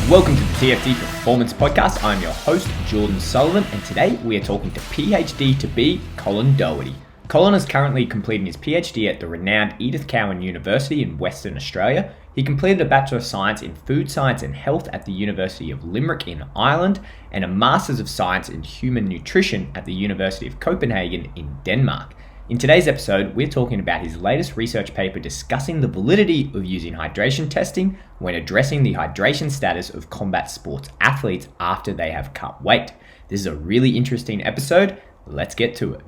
Welcome to the TFT Performance Podcast. I'm your host, Jordan Sullivan, and today we are talking to PhD to be Colin Doherty. Colin is currently completing his PhD at the renowned Edith Cowan University in Western Australia. He completed a Bachelor of Science in Food Science and Health at the University of Limerick in Ireland and a Masters of Science in Human Nutrition at the University of Copenhagen in Denmark. In today's episode, we're talking about his latest research paper discussing the validity of using hydration testing when addressing the hydration status of combat sports athletes after they have cut weight. This is a really interesting episode. Let's get to it.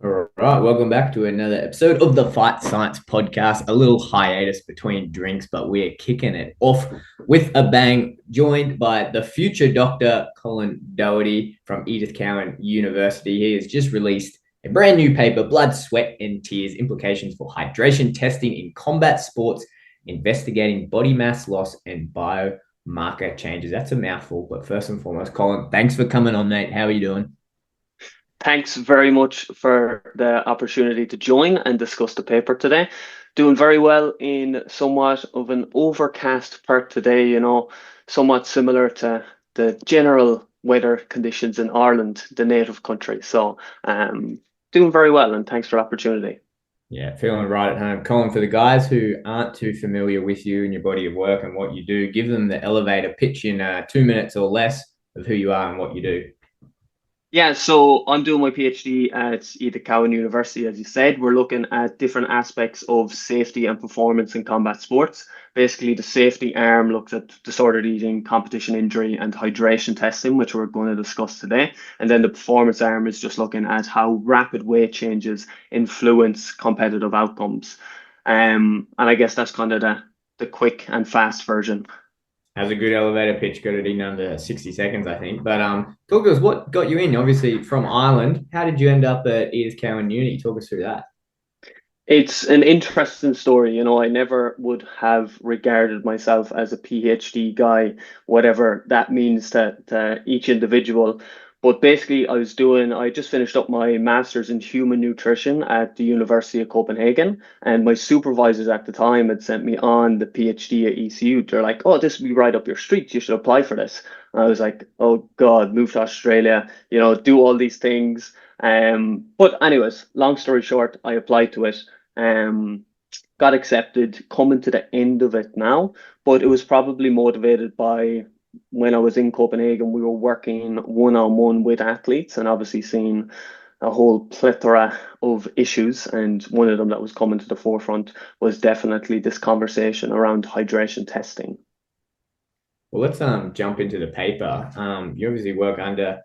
All right, welcome back to another episode of the Fight Science Podcast. A little hiatus between drinks, but we're kicking it off with a bang, joined by the future Dr. Colin Doherty from Edith Cowan University. He has just released a brand new paper, Blood, Sweat and Tears, Implications for Hydration Testing in Combat Sports, Investigating Body Mass Loss and Biomarker Changes. That's a mouthful, but first and foremost, Colin, thanks for coming on, mate. How are you doing? Thanks very much for the opportunity to join and discuss the paper today. Doing very well in somewhat of an overcast Perth today, somewhat similar to the general weather conditions in Ireland, the native country. So doing very well, and thanks for the opportunity. Yeah, feeling right at home. Colin, for the guys who aren't too familiar with you and your body of work and what you do, give them the elevator pitch in 2 minutes or less of who you are and what you do. Yeah, so I'm doing my PhD at Edith Cowan University, as you said. We're looking at different aspects of safety and performance in combat sports. Basically, the safety arm looks at disordered eating, competition injury, and hydration testing, which we're going to discuss today. And then the performance arm is just looking at how rapid weight changes influence competitive outcomes. And I guess that's kind of the quick and fast version. Has a good elevator pitch, got it in under 60 seconds, I think. But talk to us, what got you in? Obviously from Ireland. How did you end up at Edith Cowan Uni? Talk us through that. It's an interesting story. I never would have regarded myself as a PhD guy, whatever that means to each individual. But basically, I just finished up my master's in human nutrition at the University of Copenhagen, and my supervisors at the time had sent me on the PhD at ECU. They're like, "Oh, this will be right up your street. You should apply for this." And I was like, "Oh God, move to Australia, do all these things." But anyways, long story short, I applied to it. Got accepted, coming to the end of it now, but it was probably motivated by when I was in Copenhagen, we were working one-on-one with athletes and obviously seeing a whole plethora of issues. And one of them that was coming to the forefront was definitely this conversation around hydration testing. Well, let's jump into the paper. You obviously work under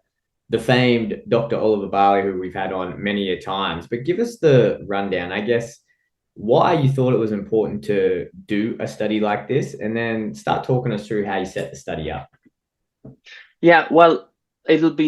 the famed Dr. Oliver Barley, who we've had on many a times, but give us the rundown, I guess, why you thought it was important to do a study like this, and then start talking us through how you set the study up. Yeah, well, it'll be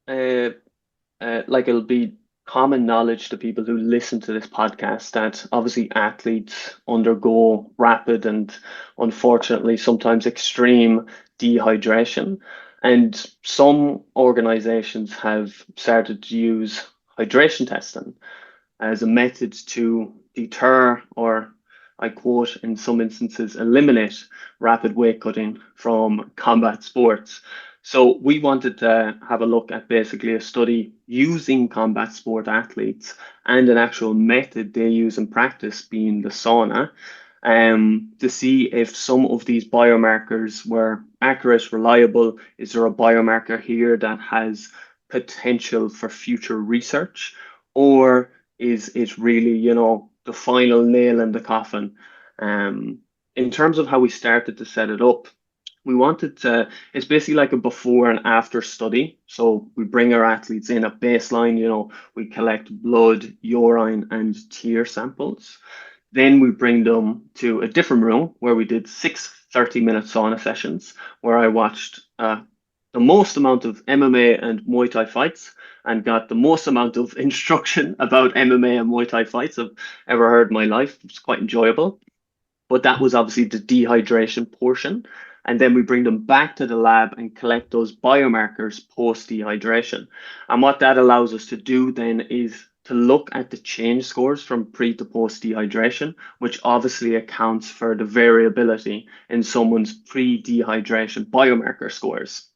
it'll be common knowledge to people who listen to this podcast that obviously athletes undergo rapid and unfortunately sometimes extreme dehydration. And some organizations have started to use hydration testing as a method to deter, or I quote, in some instances, eliminate rapid weight cutting from combat sports. So we wanted to have a look at basically a study using combat sport athletes and an actual method they use in practice, being the sauna, to see if some of these biomarkers were accurate, reliable. Is there a biomarker here that has potential for future research, or is it really, the final nail in the coffin? In terms of how we started to set it up, we wanted to, it's basically like a before and after study. So we bring our athletes in at baseline, we collect blood, urine, and tear samples. Then we bring them to a different room where we did 6 30-minute sauna sessions where I watched the most amount of MMA and Muay Thai fights and got the most amount of instruction about MMA and Muay Thai fights I've ever heard in my life. It was quite enjoyable. But that was obviously the dehydration portion. And then we bring them back to the lab and collect those biomarkers post dehydration. And what that allows us to do then is to look at the change scores from pre to post dehydration, which obviously accounts for the variability in someone's pre-dehydration biomarker scores.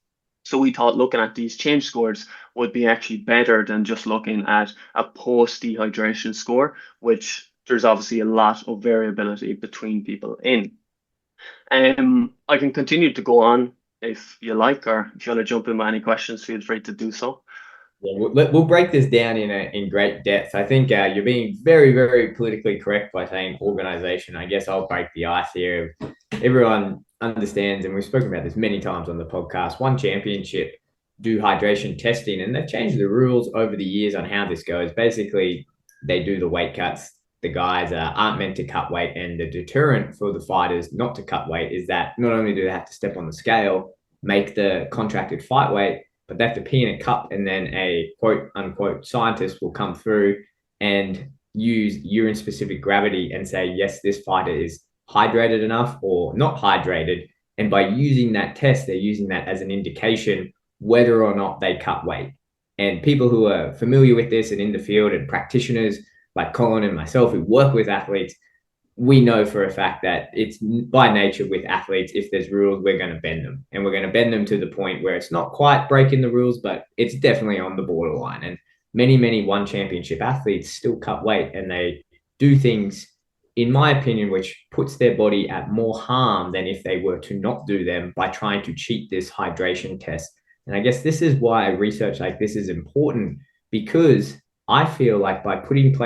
So we thought looking at these change scores would be actually better than just looking at a post dehydration score, which there's obviously a lot of variability between people in. I can continue to go on if you like, or if you want to jump in with any questions, feel free to do so. Yeah, we'll break this down in great depth. I think you're being very, very politically correct by saying organization. I guess I'll break the ice here. Everyone understands, and we've spoken about this many times on the podcast. One championship do hydration testing, and they've changed the rules over the years on how this goes. Basically, they do the weight cuts. The guys aren't meant to cut weight, and the deterrent for the fighters not to cut weight is that not only do they have to step on the scale, make the contracted fight weight, but they have to pee in a cup, and then a quote unquote scientist will come through and use urine specific gravity and say, yes, this fighter is hydrated enough or not hydrated. And by using that test, they're using that as an indication whether or not they cut weight. And people who are familiar with this and in the field and practitioners like Colin and myself who work with athletes, we know for a fact that it's by nature with athletes, if there's rules, we're going to bend them. And we're going to bend them to the point where it's not quite breaking the rules, but it's definitely on the borderline. And many one championship athletes still cut weight, and they do things, in my opinion, which puts their body at more harm than if they were to not do them by trying to cheat this hydration test. And I guess this is why research like this is important, because I feel like by putting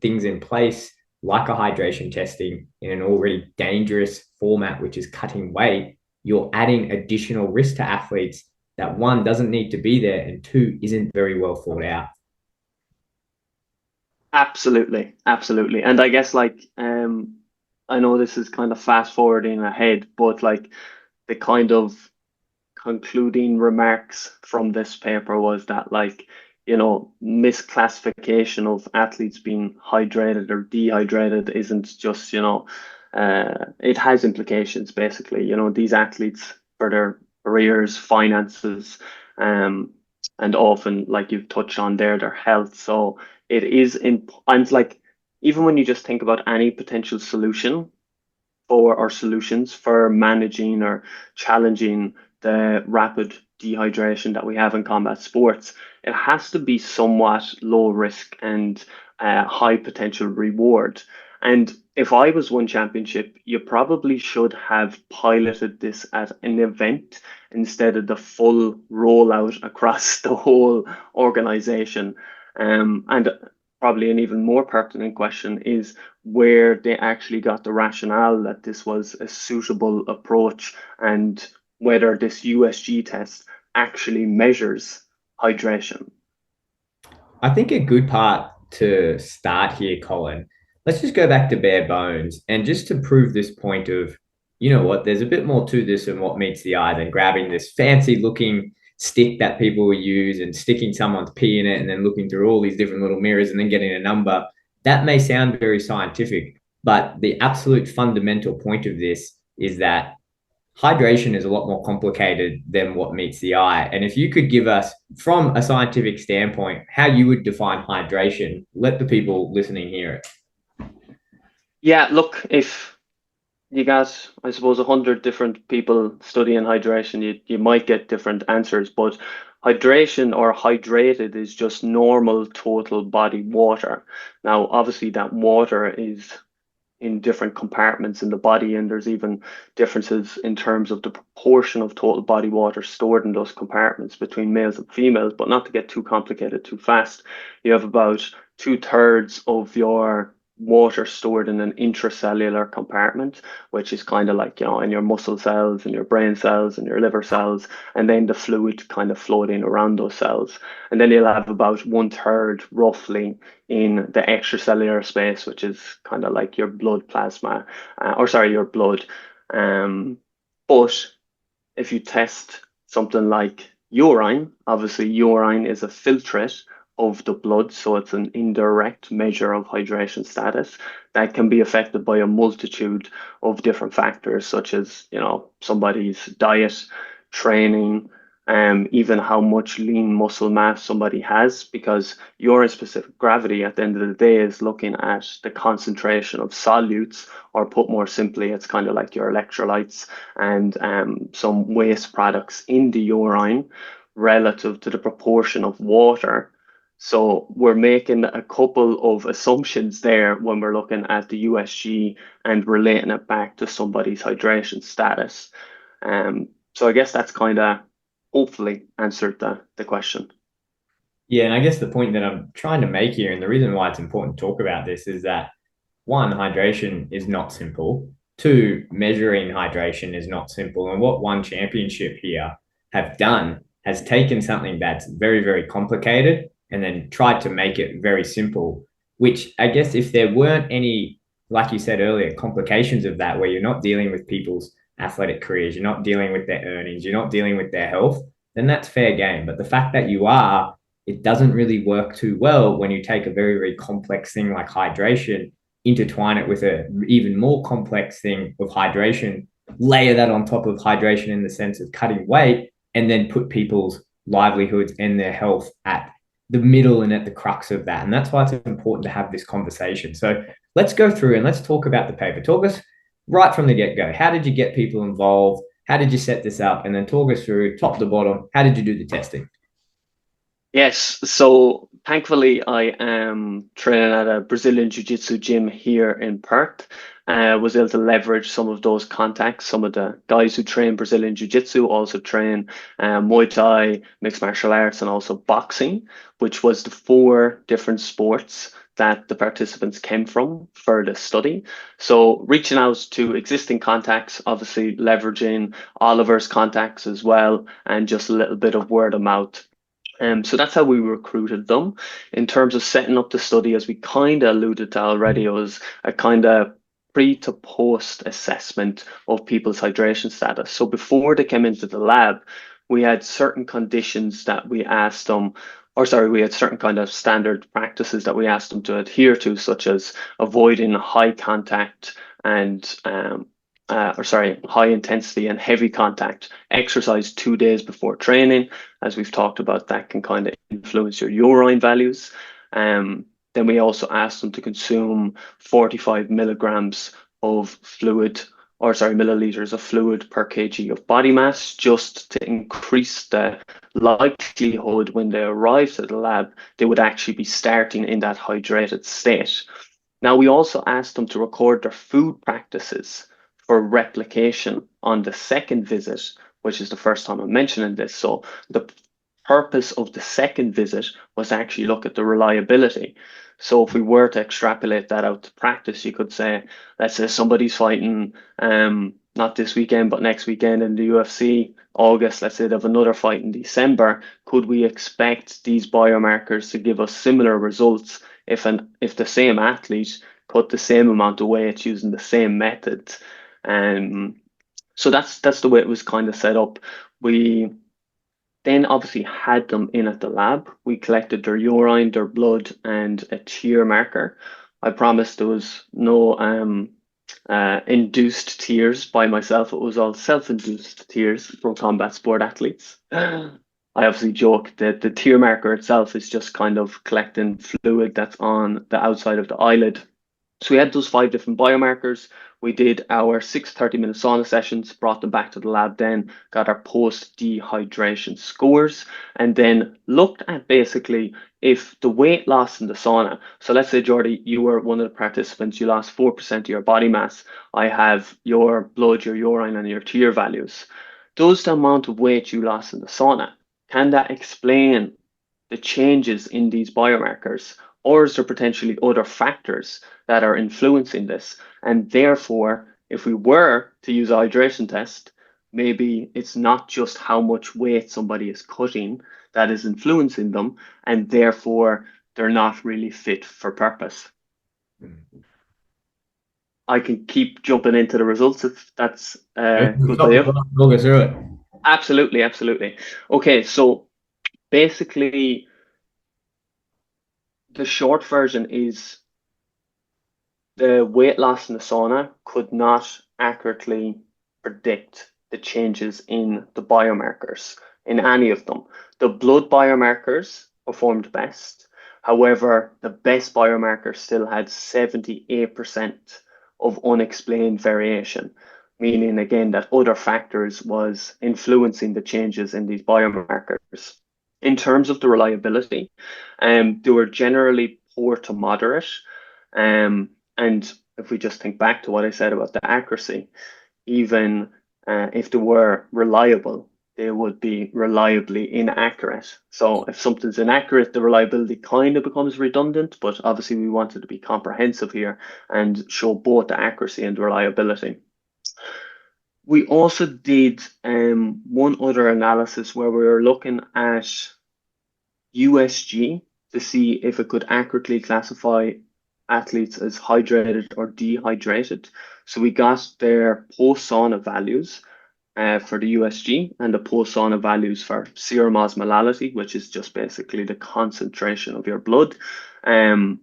things in place like a hydration testing in an already dangerous format, which is cutting weight, you're adding additional risk to athletes that one doesn't need to be there, and two isn't very well thought out. Absolutely, absolutely. And I guess I know this is kind of fast forwarding ahead, but like the kind of concluding remarks from this paper was that misclassification of athletes being hydrated or dehydrated isn't just, it has implications basically. These athletes for their careers, finances, um, and often like you've touched on there, their health. So it is in and like even when you just think about any potential solution for or solutions for managing or challenging the rapid dehydration that we have in combat sports, it has to be somewhat low risk and high potential reward. And if I was one championship, you probably should have piloted this as an event instead of the full rollout across the whole organization. And probably an even more pertinent question is where they actually got the rationale that this was a suitable approach and whether this USG test actually measures hydration. I think a good part to start here, Colin, let's just go back to bare bones and just to prove this point of, you know what, there's a bit more to this than what meets the eye than grabbing this fancy looking stick that people will use and sticking someone's pee in it and then looking through all these different little mirrors and then getting a number. That may sound very scientific, but the absolute fundamental point of this is that hydration is a lot more complicated than what meets the eye. And if you could give us, from a scientific standpoint, how you would define hydration, let the people listening hear it. Yeah, look, if you got, I suppose, 100 different people studying hydration, you might get different answers, but hydration or hydrated is just normal total body water. Now, obviously, that water is in different compartments in the body, and there's even differences in terms of the proportion of total body water stored in those compartments between males and females. But not to get too complicated too fast, you have about 2/3 of your water stored in an intracellular compartment, which is kind of like, in your muscle cells and your brain cells and your liver cells, and then the fluid kind of floating around those cells. And then you'll have about 1/3 roughly in the extracellular space, which is kind of like your blood plasma, or sorry, your blood. But if you test something like urine, obviously urine is a filtrate of the blood, so it's an indirect measure of hydration status that can be affected by a multitude of different factors, such as, somebody's diet, training, even how much lean muscle mass somebody has, because urine specific gravity at the end of the day is looking at the concentration of solutes, or put more simply, it's kind of like your electrolytes and some waste products in the urine relative to the proportion of water. So we're making a couple of assumptions there when we're looking at the USG and relating it back to somebody's hydration status. So I guess that's kind of hopefully answered the question. Yeah, and I guess the point that I'm trying to make here, and the reason why it's important to talk about this, is that one, hydration is not simple. Two, measuring hydration is not simple. And what one championship here have done has taken something that's very, very complicated and then tried to make it very simple, which I guess if there weren't any, like you said earlier, complications of that, where you're not dealing with people's athletic careers, you're not dealing with their earnings, you're not dealing with their health, then that's fair game. But the fact that you are, it doesn't really work too well when you take a very, very complex thing like hydration, intertwine it with a even more complex thing of hydration, layer that on top of hydration in the sense of cutting weight, and then put people's livelihoods and their health at the middle and at the crux of that. And that's why it's important to have this conversation. So let's go through and let's talk about the paper. Talk us right from the get-go. How did you get people involved? How did you set this up? And then talk us through top to bottom. How did you do the testing? Yes, so thankfully I am training at a Brazilian Jiu-Jitsu gym here in Perth. Was able to leverage some of those contacts. Some of the guys who train Brazilian Jiu-Jitsu also train Muay Thai, mixed martial arts, and also boxing, which was the four different sports that the participants came from for the study. So reaching out to existing contacts, obviously leveraging Oliver's contacts as well, and just a little bit of word of mouth. So that's how we recruited them. In terms of setting up the study, as we kind of alluded to already, it was a kind of pre to post assessment of people's hydration status. So before they came into the lab, we had certain conditions that we asked them, or sorry, we had certain kind of standard practices that we asked them to adhere to, such as avoiding high contact and high intensity and heavy contact exercise 2 days before training. As we've talked about, that can kind of influence your urine values. Then we also asked them to consume 45 milligrams of fluid, or sorry, milliliters of fluid per kg of body mass, just to increase the likelihood when they arrived at the lab, they would actually be starting in that hydrated state. Now, we also asked them to record their food practices for replication on the second visit, which is the first time I'm mentioning this. So the purpose of the second visit was actually look at the reliability. So if we were to extrapolate that out to practice, you could say, let's say somebody's fighting not this weekend, but next weekend in the UFC, August, let's say they have another fight in December. Could we expect these biomarkers to give us similar results if the same athlete cut the same amount of weight using the same method? So that's the way it was kind of set up. We then obviously had them in at the lab. We collected their urine, their blood, and a tear marker. I promised there was no induced tears by myself. It was all self-induced tears from combat sport athletes. I obviously joke that the tear marker itself is just kind of collecting fluid that's on the outside of the eyelid. So we had those five different biomarkers. We did our 6 30-minute sauna sessions, brought them back to the lab, then got our post dehydration scores, and then looked at basically if the weight loss in the sauna. So let's say, Jordy, you were one of the participants, you lost 4% of your body mass. I have your blood, your urine, and your tear values. Does the amount of weight you lost in the sauna, can that explain the changes in these biomarkers? Or is there potentially other factors that are influencing this? And therefore, if we were to use a hydration test, maybe it's not just how much weight somebody is cutting that is influencing them, and therefore they're not really fit for purpose. I can keep jumping into the results if that's good for you. We'll go through it. Absolutely, absolutely. Okay, so basically, the short version is the weight loss in the sauna could not accurately predict the changes in the biomarkers. in any of them. The blood biomarkers performed best. However, the best biomarker still had 78% of unexplained variation, meaning again that other factors was influencing the changes in these biomarkers. In terms of the reliability, they were generally poor to moderate. And if we just think back to what I said about the accuracy, even if they were reliable, they would be reliably inaccurate. So if something's inaccurate, the reliability kind of becomes redundant, but obviously we wanted to be comprehensive here and show both the accuracy and the reliability. We also did one other analysis where we were looking at USG to see if it could accurately classify athletes as hydrated or dehydrated. So we got their post-sauna values for the USG and the post-sauna values for serum osmolality, which is just basically the concentration of your blood. And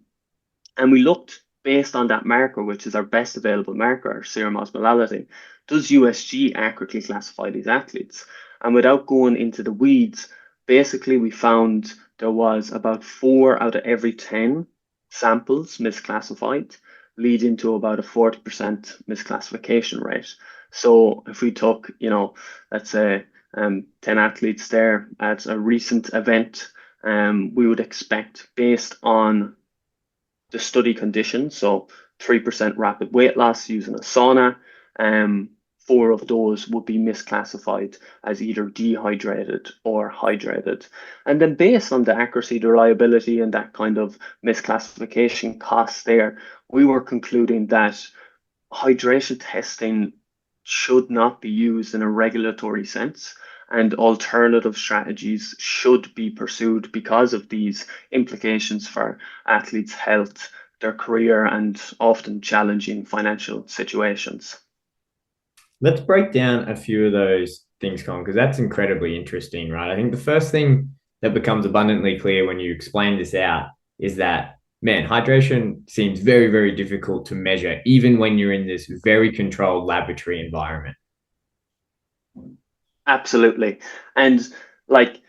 we looked based on that marker, which is our best available marker, serum osmolality. Does USG accurately classify these athletes? And without going into the weeds, basically we found there was about 4 out of every 10 samples misclassified, leading to about a 40% misclassification rate. So if we took, let's say 10 athletes there at a recent event, we would expect based on the study conditions, so 3% rapid weight loss using a sauna, 4 of those would be misclassified as either dehydrated or hydrated. And then based on the accuracy, the reliability, and that kind of misclassification cost there, we were concluding that hydration testing should not be used in a regulatory sense, and alternative strategies should be pursued because of these implications for athletes' health, their career, and often challenging financial situations. Let's break down a few of those things, Colin, because that's incredibly interesting, right? I think the first thing that becomes abundantly clear when you explain this out is that, man, hydration seems very, very difficult to measure, even when you're in this very controlled laboratory environment. Absolutely. And like,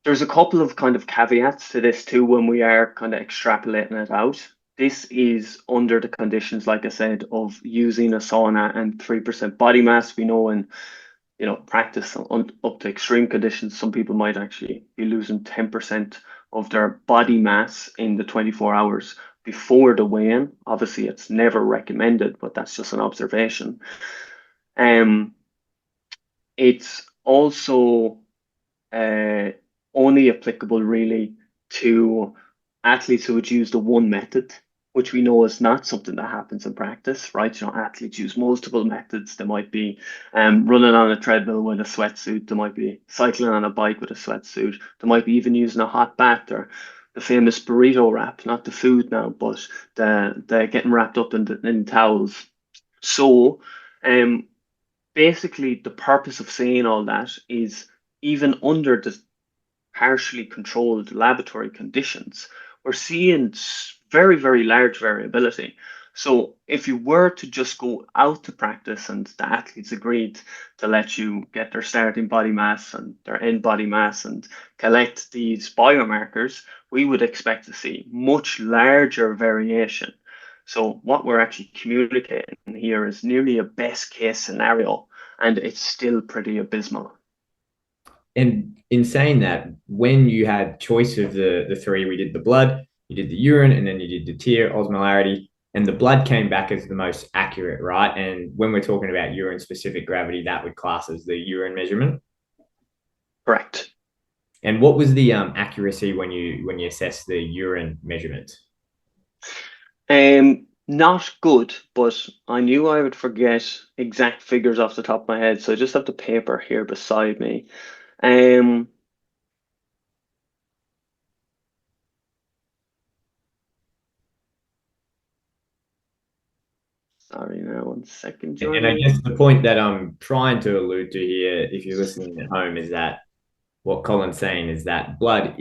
there's a couple of kind of caveats to this too when we are kind of extrapolating it out. This is under the conditions, like I said, of using a sauna and 3% body mass. We know in practice up to extreme conditions, some people might actually be losing 10% of their body mass in the 24 hours before the weigh-in. Obviously, it's never recommended, but that's just an observation. It's also only applicable really to athletes who would use the one method, which we know is not something that happens in practice, right? Athletes use multiple methods. They might be running on a treadmill with a sweatsuit. They might be cycling on a bike with a sweatsuit. They might be even using a hot bath or the famous burrito wrap, not the food now, but the getting wrapped up in towels. So basically the purpose of saying all that is even under the partially controlled laboratory conditions, we're seeing very, very large variability. So if you were to just go out to practice and the athletes agreed to let you get their starting body mass and their end body mass and collect these biomarkers, we would expect to see much larger variation. So what we're actually communicating here is nearly a best case scenario, and it's still pretty abysmal. And in saying that, when you had choice of the three, we did the blood, you did the urine, and then you did the tear osmolarity, and the blood came back as the most accurate, right? And when we're talking about urine specific gravity, that would class as the urine measurement. Correct. And what was the accuracy when you assess the urine measurement? Not good, but I knew I would forget exact figures off the top of my head, so I just have the paper here beside me. Sorry, now 1 second, And I Jordan. guess the point that I'm trying to allude to here, if you're listening at home, is that what Colin's saying is that blood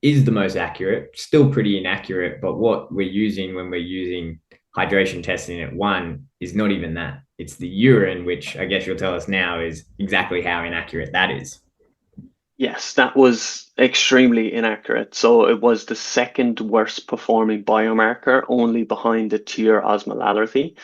is the most accurate, still pretty inaccurate, but what we're using when we're using hydration testing at one is not even that. It's the urine, which I guess you'll tell us now is exactly how inaccurate that is. Yes, that was extremely inaccurate. So it was the second worst performing biomarker, only behind the tear osmolality.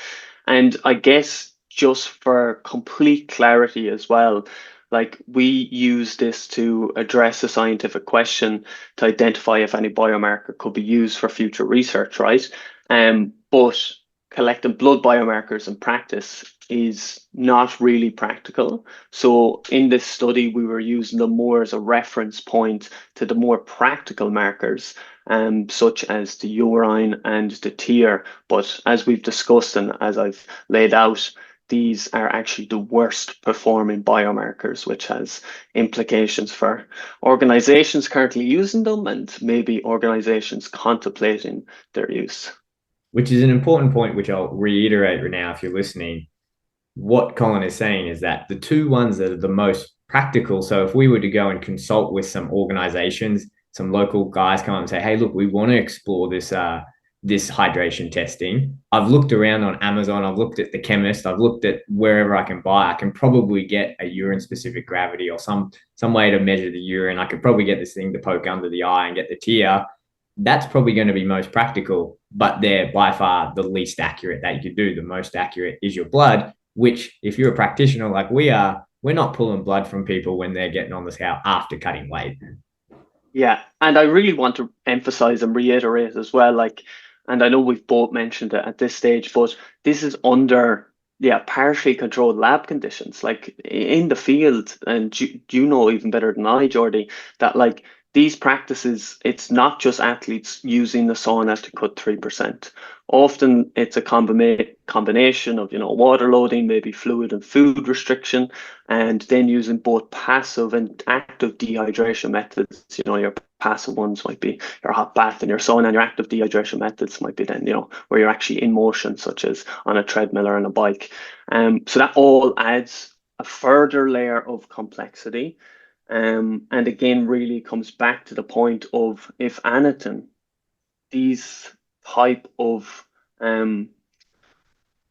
And I guess just for complete clarity as well, like we use this to address a scientific question to identify if any biomarker could be used for future research, right? But collecting blood biomarkers in practice is not really practical. So in this study, we were using them more as a reference point to the more practical markers, such as the urine and the tear. But as we've discussed and as I've laid out, these are actually the worst performing biomarkers, which has implications for organizations currently using them and maybe organizations contemplating their use. Which is an important point, which I'll reiterate right now if you're listening. What Colin is saying is that the two ones that are the most practical. So if we were to go and consult with some organizations, some local guys come up and say, "Hey, look, we want to explore this hydration testing." I've looked around on Amazon. I've looked at the chemist. I've looked at wherever I can buy. I can probably get a urine specific gravity or some way to measure the urine. I could probably get this thing to poke under the eye and get the tear. That's probably going to be most practical, but they're by far the least accurate that you could do. The most accurate is your blood, which if you're a practitioner like we are, we're not pulling blood from people when they're getting on the scale after cutting weight. Yeah, and I really want to emphasize and reiterate as well, like, and I know we've both mentioned it at this stage, but this is under, yeah, partially controlled lab conditions, like in the field. And you know even better than I, Jordy, that like these practices, it's not just athletes using the sauna to cut 3%. Often it's a combination of, water loading, maybe fluid and food restriction, and then using both passive and active dehydration methods. Your passive ones might be your hot bath and your sauna, and your active dehydration methods might be then, where you're actually in motion, such as on a treadmill or on a bike. So that all adds a further layer of complexity. And again, really comes back to the point of, if anything, these type of um,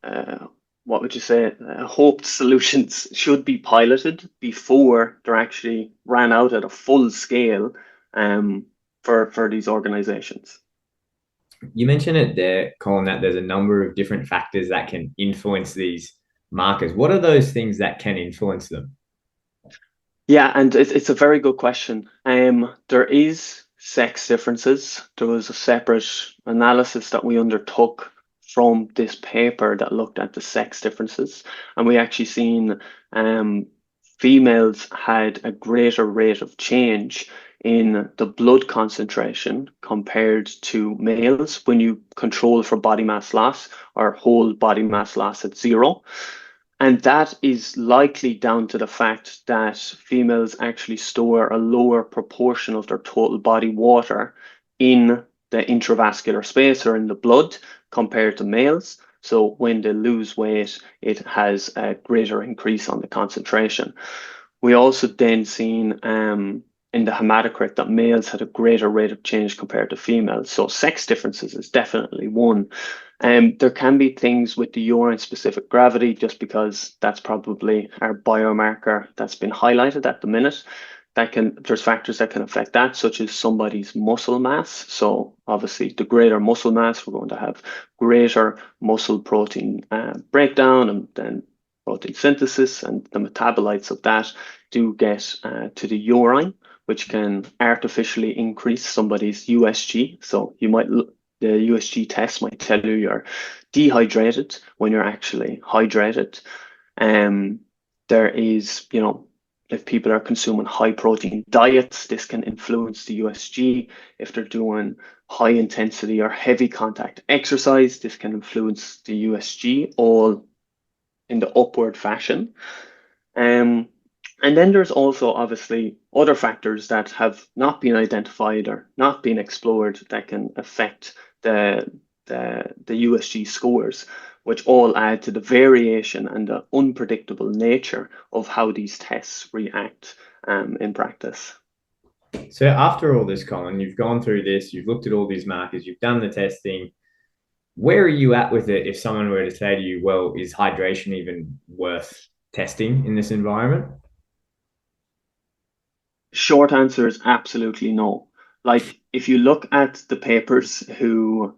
uh, what would you say, hoped solutions should be piloted before they're actually ran out at a full scale, for these organizations. You mentioned it there, Colin, that there's a number of different factors that can influence these markers. What are those things that can influence them? Yeah, and it's a very good question. There is sex differences. There was a separate analysis that we undertook from this paper that looked at the sex differences, and we actually seen females had a greater rate of change in the blood concentration compared to males when you control for body mass loss or whole body mass loss at zero. And that is likely down to the fact that females actually store a lower proportion of their total body water in the intravascular space or in the blood compared to males. So when they lose weight, it has a greater increase on the concentration. We also then seen in the hematocrit that males had a greater rate of change compared to females. So sex differences is definitely one. There can be things with the urine specific gravity, just because that's probably our biomarker that's been highlighted at the minute. There's factors that can affect that, such as somebody's muscle mass. So obviously the greater muscle mass, we're going to have greater muscle protein breakdown and then protein synthesis, and the metabolites of that do get to the urine, which can artificially increase somebody's USG. So the USG test might tell you you're dehydrated when you're actually hydrated. Um, there is, if people are consuming high protein diets, this can influence the USG. If they're doing high intensity or heavy contact exercise, this can influence the USG, all in the upward fashion. Um, and then there's also obviously other factors that have not been identified or not been explored that can affect the USG scores, which all add to the variation and the unpredictable nature of how these tests react in practice. So after all this, Colin, you've gone through this, you've looked at all these markers, you've done the testing. Where are you at with it if someone were to say to you, well, is hydration even worth testing in this environment? Short answer is absolutely no. Like, if you look at the papers who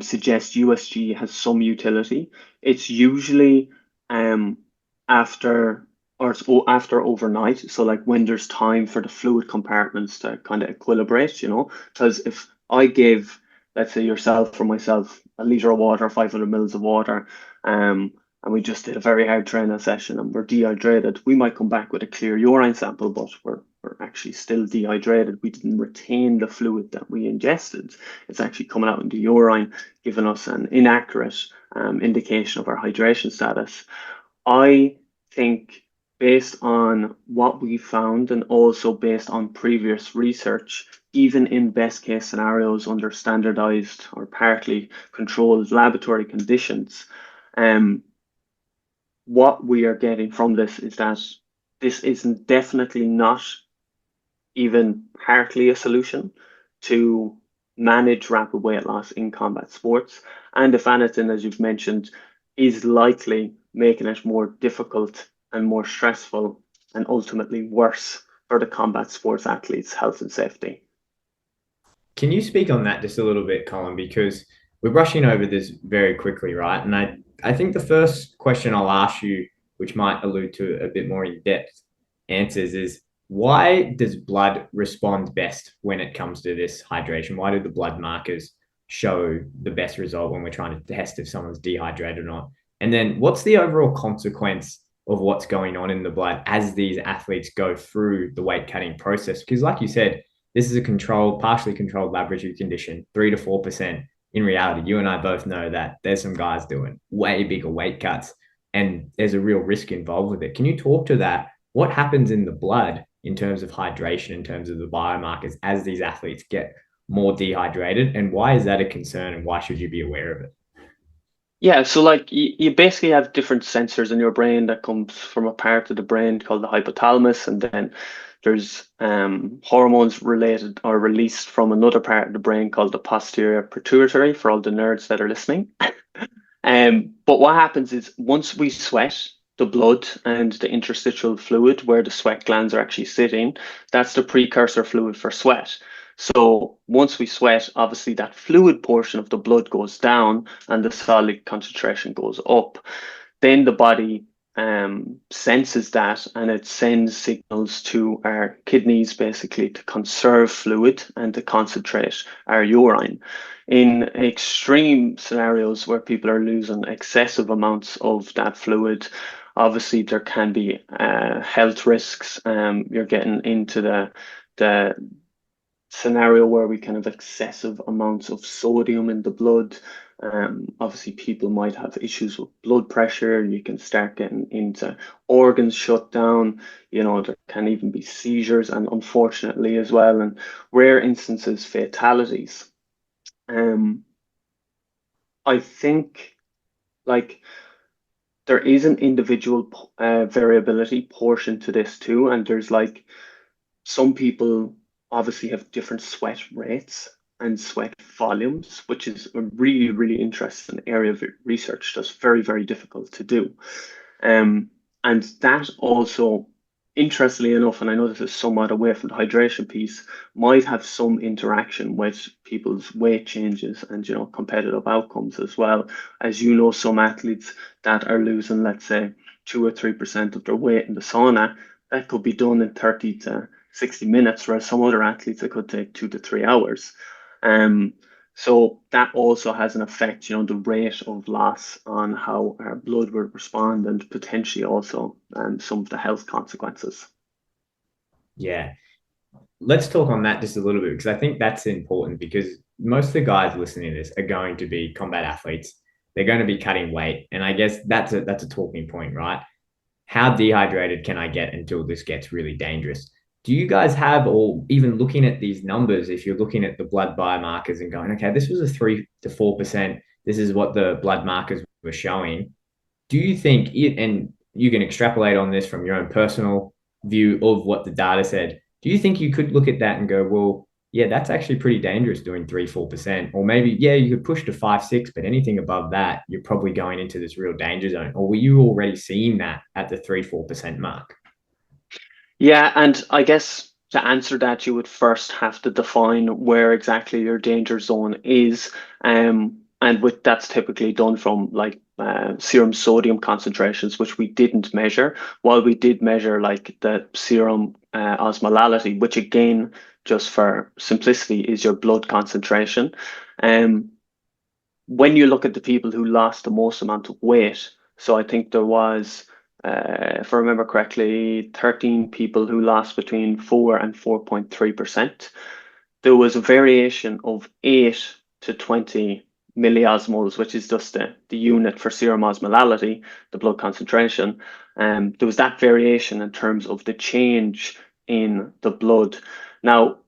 suggest USG has some utility, it's usually um, after after overnight. So, like when there's time for the fluid compartments to kind of equilibrate, because if I give, let's say yourself or myself, a liter of water, 500 mils of water, and we just did a very hard training session and we're dehydrated, we might come back with a clear urine sample, but we're actually still dehydrated. We didn't retain the fluid that we ingested. It's actually coming out in the urine, giving us an inaccurate indication of our hydration status. I think, based on what we found and also based on previous research, even in best case scenarios under standardized or partly controlled laboratory conditions, um, what we are getting from this is that this isn't definitely not even partly a solution to manage rapid weight loss in combat sports. And if anything, as you've mentioned, is likely making it more difficult and more stressful and ultimately worse for the combat sports athletes' health and safety. Can you speak on that just a little bit, Colin? Because we're rushing over this very quickly, right? And I think the first question I'll ask you, which might allude to a bit more in-depth answers, is why does blood respond best when it comes to this hydration? Why do the blood markers show the best result when we're trying to test if someone's dehydrated or not? And then what's the overall consequence of what's going on in the blood as these athletes go through the weight cutting process? Because like you said, this is a partially controlled laboratory condition, 3 to 4%. In reality, you and I both know that there's some guys doing way bigger weight cuts and there's a real risk involved with it. Can you talk to that? What happens in the blood in terms of hydration, in terms of the biomarkers as these athletes get more dehydrated? And why is that a concern and why should you be aware of it? Yeah, so like you basically have different sensors in your brain that comes from a part of the brain called the hypothalamus, and then there's hormones related or released from another part of the brain called the posterior pituitary for all the nerds that are listening. But what happens is once we sweat, the blood and the interstitial fluid where the sweat glands are actually sitting, that's the precursor fluid for sweat. So once we sweat, obviously that fluid portion of the blood goes down and the solid concentration goes up. Then the body senses that and it sends signals to our kidneys basically to conserve fluid and to concentrate our urine. In extreme scenarios where people are losing excessive amounts of that fluid, obviously there can be health risks. You're getting into the scenario where we can have excessive amounts of sodium in the blood. Obviously, people might have issues with blood pressure. You can start getting into organs shut down. There can even be seizures, and unfortunately, as well, in rare instances, fatalities. Um, I think like there is an individual variability portion to this too, and there's like some people obviously have different sweat rates and sweat volumes, which is a really, really interesting area of research that's very, very difficult to do. Um, and that also, interestingly enough, and I know this is somewhat away from the hydration piece, might have some interaction with people's weight changes and competitive outcomes as well. As you know, some athletes that are losing, let's say, 2 or 3% of their weight in the sauna, that could be done in 30 to 60 minutes, whereas some other athletes it could take 2 to 3 hours. Um, so that also has an effect, the rate of loss on how our blood will respond and potentially also some of the health consequences. Yeah. Let's talk on that just a little bit because I think that's important because most of the guys listening to this are going to be combat athletes. They're going to be cutting weight. And I guess that's a talking point, right? How dehydrated can I get until this gets really dangerous? Do you guys have, or even looking at these numbers, if you're looking at the blood biomarkers and going, okay, this was a 3 to 4%, this is what the blood markers were showing. Do you think, and you can extrapolate on this from your own personal view of what the data said, do you think you could look at that and go, well, yeah, that's actually pretty dangerous doing 3 to 4%, or maybe, yeah, you could push to 5 6, but anything above that, you're probably going into this real danger zone. Or were you already seeing that at the 3 4% mark? Yeah, and I guess to answer that, you would first have to define where exactly your danger zone is. And with that's typically done from like serum sodium concentrations, which we didn't measure, while we did measure like the serum osmolality, which again, just for simplicity, is your blood concentration. Um, when you look at the people who lost the most amount of weight, so I think there was, if I remember correctly, 13 people who lost between 4 and 4.3%. There was a variation of 8 to 20 milliosmoles, which is just the unit for serum osmolality, the blood concentration. There was that variation in terms of the change in the blood. Now,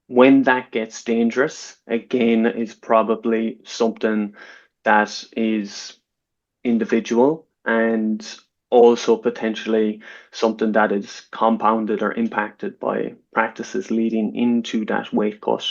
when that gets dangerous, again, is probably something that is individual and also potentially something that is compounded or impacted by practices leading into that weight cut.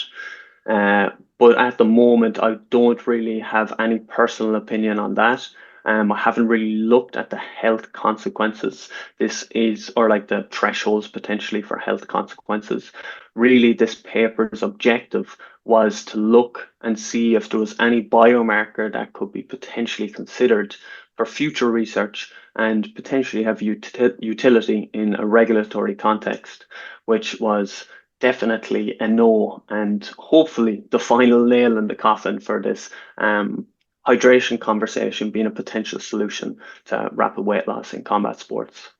Uh, but at the moment, I don't really have any personal opinion on that. I haven't really looked at the health consequences. This is, or like the thresholds potentially for health consequences. Really, this paper's objective was to look and see if there was any biomarker that could be potentially considered for future research and potentially have utility in a regulatory context, which was definitely a no, and hopefully the final nail in the coffin for this hydration conversation being a potential solution to rapid weight loss in combat sports.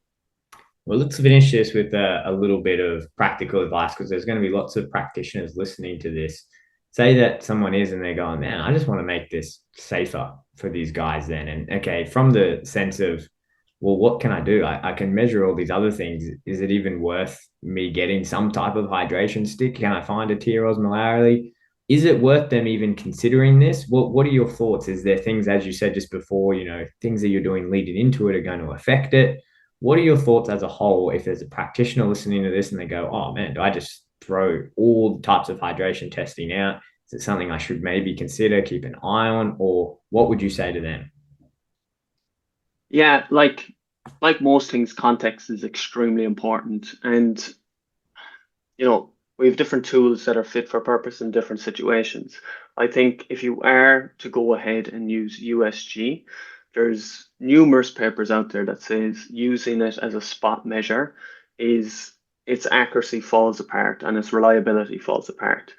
Well, let's finish this with a little bit of practical advice because there's going to be lots of practitioners listening to this. Say that someone is and they're going, man, I just want to make this safer for these guys then. And okay, from the sense of, well, what can I do? I can measure all these other things. Is it even worth me getting some type of hydration stick? Can I find a tear osmolarity? Is it worth them even considering this? What are your thoughts? Is there things, as you said just before, things that you're doing leading into it are going to affect it? What are your thoughts as a whole if there's a practitioner listening to this and they go, oh man, do I just throw all types of hydration testing out? Is it something I should maybe consider, keep an eye on, or what would you say to them? Yeah, like most things, context is extremely important. And we have different tools that are fit for purpose in different situations. I think if you are to go ahead and use USG, there's numerous papers out there that says using it as a spot measure is its accuracy falls apart and its reliability falls apart.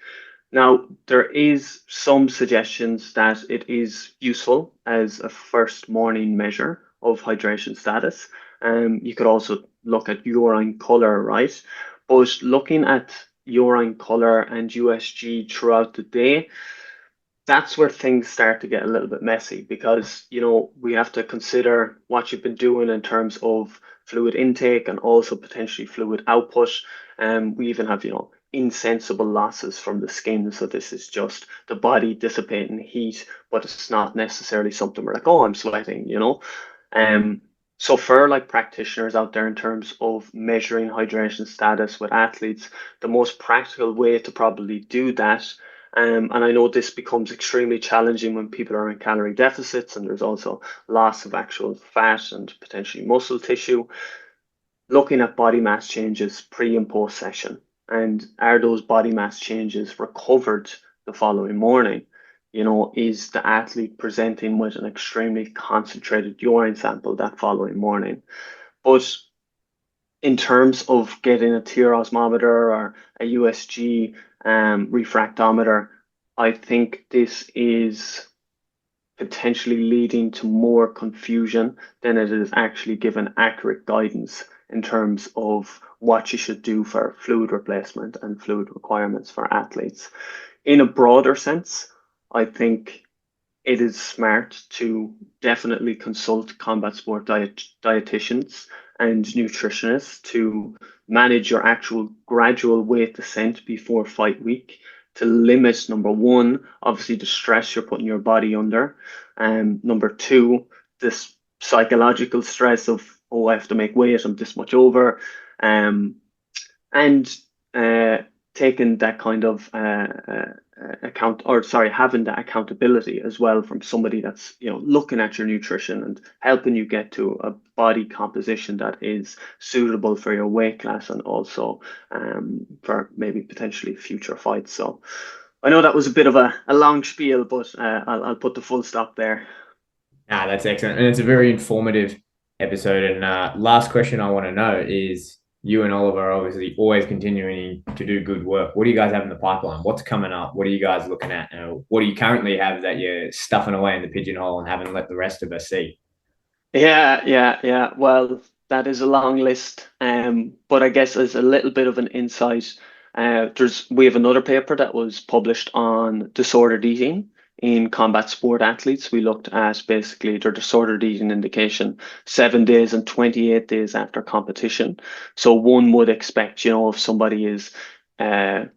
Now, there is some suggestions that it is useful as a first morning measure of hydration status. You could also look at urine color, right? But looking at urine color and USG throughout the day, that's where things start to get a little bit messy because we have to consider what you've been doing in terms of fluid intake and also potentially fluid output. And we even have insensible losses from the skin, so this is just the body dissipating heat, but it's not necessarily something we're like, oh, I'm sweating. So for like practitioners out there in terms of measuring hydration status with athletes, the most practical way to probably do that, and I know this becomes extremely challenging when people are in calorie deficits and there's also loss of actual fat and potentially muscle tissue, looking at body mass changes pre and post session. And are those body mass changes recovered the following morning? Is the athlete presenting with an extremely concentrated urine sample that following morning? But in terms of getting a tear osmometer or a USG refractometer, I think this is potentially leading to more confusion than it is actually given accurate guidance in terms of what you should do for fluid replacement and fluid requirements for athletes. In a broader sense, I think it is smart to definitely consult combat sport dietitians and nutritionists to manage your actual gradual weight descent before fight week to limit number one, obviously the stress you're putting your body under, and number two, this psychological stress of, oh, I have to make weight, I'm this much over, and uh, taking that kind of having that accountability as well from somebody that's, looking at your nutrition and helping you get to a body composition that is suitable for your weight class and also for maybe potentially future fights. So I know that was a bit of a long spiel, but I'll put the full stop there. That's excellent. And it's a very informative episode. And last question I want to know is, you and Oliver are obviously always continuing to do good work. What do you guys have in the pipeline? What's coming up? What are you guys looking at? What do you currently have that you're stuffing away in the pigeonhole and haven't let the rest of us see? Yeah. Well, that is a long list. But I guess as a little bit of an insight, we have another paper that was published on disordered eating in combat sport athletes. We looked at basically their disordered eating indication 7 days and 28 days after competition. So one would expect, if somebody is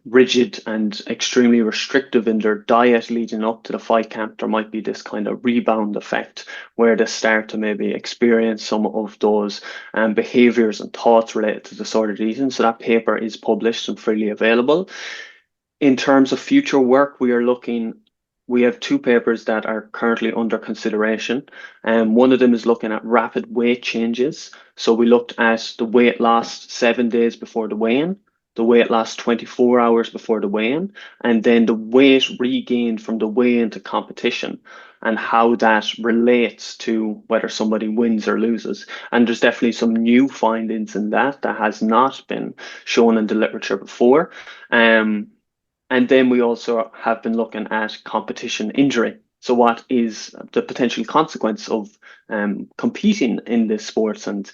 rigid and extremely restrictive in their diet leading up to the fight camp, there might be this kind of rebound effect where they start to maybe experience some of those behaviors and thoughts related to disordered eating. So that paper is published and freely available. In terms of future work, we have two papers that are currently under consideration. One of them is looking at rapid weight changes. So we looked at the weight loss 7 days before the weigh-in, the weight loss 24 hours before the weigh-in, and then the weight regained from the weigh-in to competition, and how that relates to whether somebody wins or loses. And there's definitely some new findings in that has not been shown in the literature before. And then we also have been looking at competition injury. So what is the potential consequence of competing in this sports? And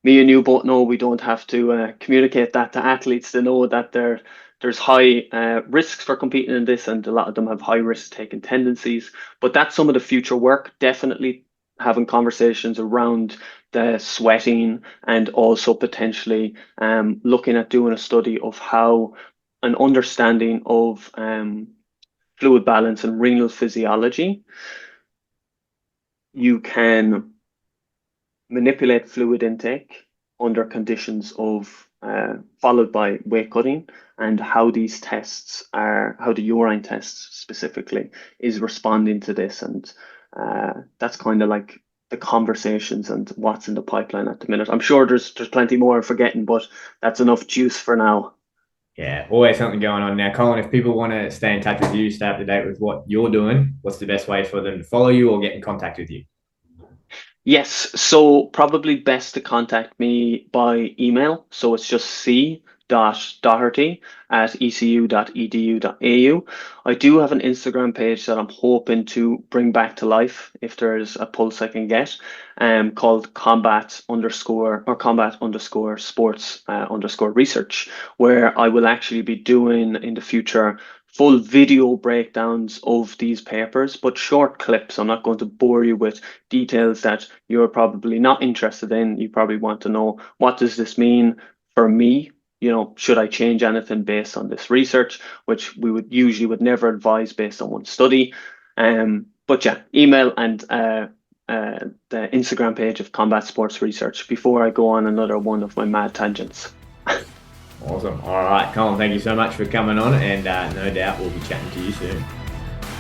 me and you both know we don't have to communicate that to athletes to know that there's high risks for competing in this, and a lot of them have high risk-taking tendencies. But that's some of the future work, definitely having conversations around the sweating, and also potentially looking at doing a study of how an understanding of fluid balance and renal physiology, you can manipulate fluid intake under conditions of followed by weight cutting, and how these tests how the urine tests specifically is responding to this. And that's kind of like the conversations and what's in the pipeline at the minute. I'm sure there's plenty more I'm forgetting, but that's enough juice for now. Yeah, always something going on. Now, Colin, if people want to stay in touch with you, stay up to date with what you're doing, what's the best way for them to follow you or get in contact with you? Yes, so probably best to contact me by email. So it's just c.doherty@ecu.edu.au. I do have an Instagram page that I'm hoping to bring back to life if there's a pulse I can get, called combat_sports_research, where I will actually be doing in the future full video breakdowns of these papers, but short clips. I'm not going to bore you with details that you're probably not interested in. You probably want to know, what does this mean for me? Should I change anything based on this research, which we would never advise based on one study. But yeah, email and the Instagram page of Combat Sports Research before I go on another one of my mad tangents. Awesome. All right, Colin, thank you so much for coming on, and no doubt we'll be chatting to you soon.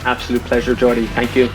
Absolute pleasure, Jordy. Thank you.